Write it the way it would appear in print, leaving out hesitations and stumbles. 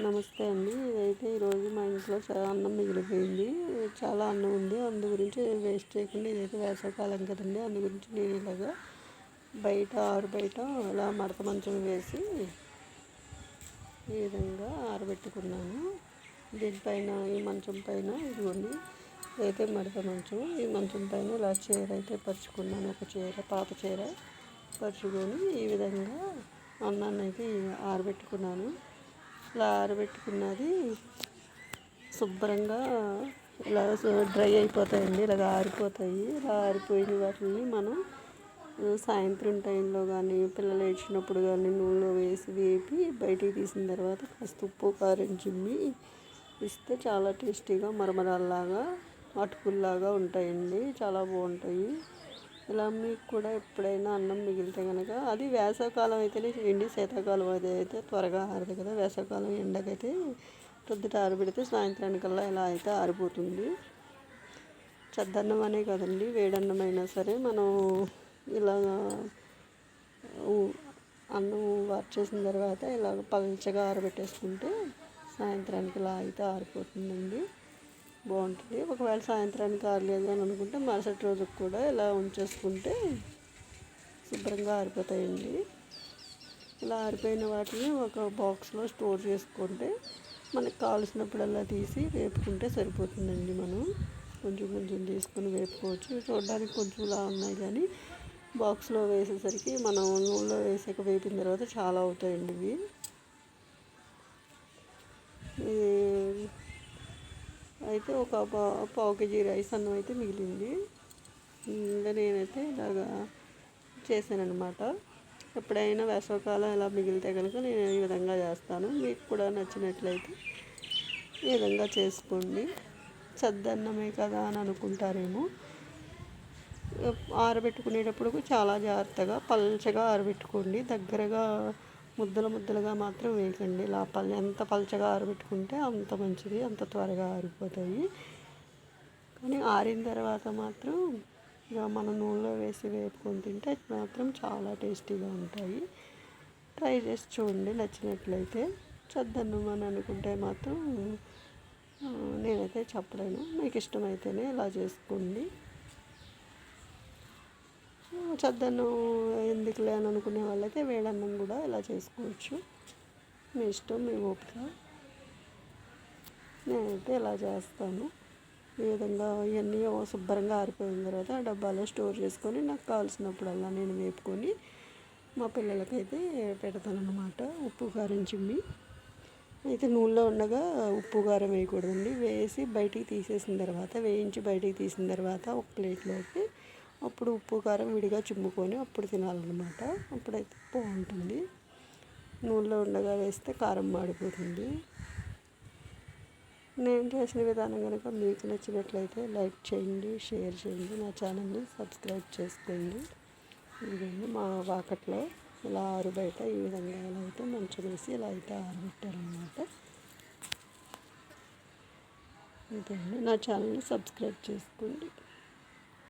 నమస్తే అండి. ఇదైతే ఈరోజు మా ఇంట్లో అన్నం మిగిలిపోయింది. చాలా అన్నం ఉంది. అందు గురించి వేస్ట్ చేయకుండా, ఇదైతే వేసవికాలం కదండి, అందు గురించి నేను ఇలాగా ఆరు బయట ఇలా మడత మంచం వేసి ఈ విధంగా ఆరబెట్టుకున్నాను. దీనిపైన ఈ మంచం పైన ఇదిగోండి, ఇదైతే మడత మంచం. ఈ మంచం పైన ఇలా చీర అయితే పరుచుకున్నాను. ఒక చీర, పాత చీర పరుచుకొని ఈ విధంగా అన్నాన్ని అయితే ఆరబెట్టుకున్నాను. ఇలా ఆరబెట్టుకున్నది శుభ్రంగా ఇలా డ్రై అయిపోతాయండి, ఇలాగ ఆరిపోతాయి. ఇలా ఆరిపోయిన వాటిని మనం సాయంత్రం టైంలో కానీ, పిల్లలు ఏడ్చినప్పుడు కానీ నూనెలో వేసి వేపి బయటికి తీసిన తర్వాత కాస్త ఉప్పు కారం చిమ్మి ఇస్తే చాలా టేస్టీగా మరమరాల్లాగా అటుకుల్లాగా ఉంటాయండి. చాలా బాగుంటాయి. ఇలా మీకు కూడా ఎప్పుడైనా అన్నం మిగిలితే కనుక, అది వేసవికాలం అయితేనే చేయండి. శీతాకాలం అయితే త్వరగా ఆరదు కదా. వేసవికాలం ఎండకైతే పొద్దుట ఆరబెడితే సాయంత్రానికల్లా ఇలా అయితే ఆరిపోతుంది. చద్దన్నం అనే కదండి, వేడన్నం అయినా సరే మనం ఇలాగా అన్నం వార్ చేసిన తర్వాత ఇలాగ పల్చగా ఆరబెట్టేసుకుంటే సాయంత్రానికి ఇలా అయితే ఆరిపోతుందండి. బాగుంటుంది. ఒకవేళ సాయంత్రానికి ఆరలేదు అని అనుకుంటే మరుసటి రోజుకి కూడా ఇలా ఉంచేసుకుంటే శుభ్రంగా ఆరిపోతాయండి. ఇలా ఆరిపోయిన వాటిని ఒక బాక్స్లో స్టోర్ చేసుకుంటే మనకు కావాల్సినప్పుడల్లా తీసి వేపుకుంటే సరిపోతుందండి. మనం కొంచెం కొంచెం తీసుకొని వేపుకోవచ్చు. చూడడానికి కొంచెం ఇలా ఉన్నాయి కానీ బాక్స్లో వేసేసరికి మనం నూనెలో వేసాక వేపిన తర్వాత చాలా అవుతాయండి ఇవి. అయితే ఒక పావు కేజీ రైస్ అన్నం అయితే మిగిలింది. ఇంకా నేనైతే ఇలాగా చేశానన్నమాట. ఎప్పుడైనా వేసవికాలం ఇలా మిగిలితే కనుక నేను ఈ విధంగా చేస్తాను. మీకు కూడా నచ్చినట్లయితే ఈ విధంగా చేసుకోండి. చద్దన్నమే కదా అని అనుకుంటారేమో. ఆరబెట్టుకునేటప్పుడు చాలా జాగ్రత్తగా పల్చగా ఆరబెట్టుకోండి. దగ్గరగా ముద్దలుగా మాత్రం వేయకండి. ఇలా ఎంత పల్చగా ఆరబెట్టుకుంటే అంత మంచిది, అంత త్వరగా ఆరిపోతాయి. కానీ ఆరిన తర్వాత మాత్రం ఇక మనం నూనెలో వేసి వేపుకొని తింటే మాత్రం చాలా టేస్టీగా ఉంటాయి. ట్రై చేసి చూడండి నచ్చినట్లయితే. చద్దన్నం అని అనుకుంటే మాత్రం నేనైతే చెప్పలేను. మీకు ఇష్టమైతేనే ఇలా చేసుకోండి. చద్దన్నం ఎందుకులే అని అనుకునే వాళ్ళైతే వేడన్నం కూడా ఇలా చేసుకోవచ్చు. మీ ఇష్టం, మీ ఓపిక. నేనైతే ఇలా చేస్తాను. ఈ విధంగా ఇవన్నీ శుభ్రంగా ఆరిపోయిన తర్వాత డబ్బాలో స్టోర్ చేసుకొని నాకు కావాల్సినప్పుడల్లా నేను వేపుకొని మా పిల్లలకైతే పెడతానన్నమాట. ఉప్పు కారం చిమ్మి అయితే నూనెలో ఉండగా ఉప్పు కారం వేయకూడదండి. వేసి బయటికి తీసేసిన తర్వాత, వేయించి బయటికి తీసిన తర్వాత ఒక ప్లేట్లోకి అప్పుడు ఉప్పు కారం విడిగా చిమ్ముకొని అప్పుడు తినాలన్నమాట. అప్పుడైతే బాగుంటుంది. నూనెలో ఉండగా వేస్తే కారం మాడిపోతుంది. నేను చేసిన విధానం కనుక మీకు నచ్చినట్లయితే లైక్ చేయండి, షేర్ చేయండి, నా ఛానల్ని సబ్స్క్రైబ్ చేసుకోండి. ఇదండి మా వాకట్లో ఇలా బయట ఈ విధంగా ఇలా అయితే మంచం వేసి ఇలా అయితే ఆరబెట్టారనమాట. ఇదండి, నా ఛానల్ని సబ్స్క్రైబ్ చేసుకోండి.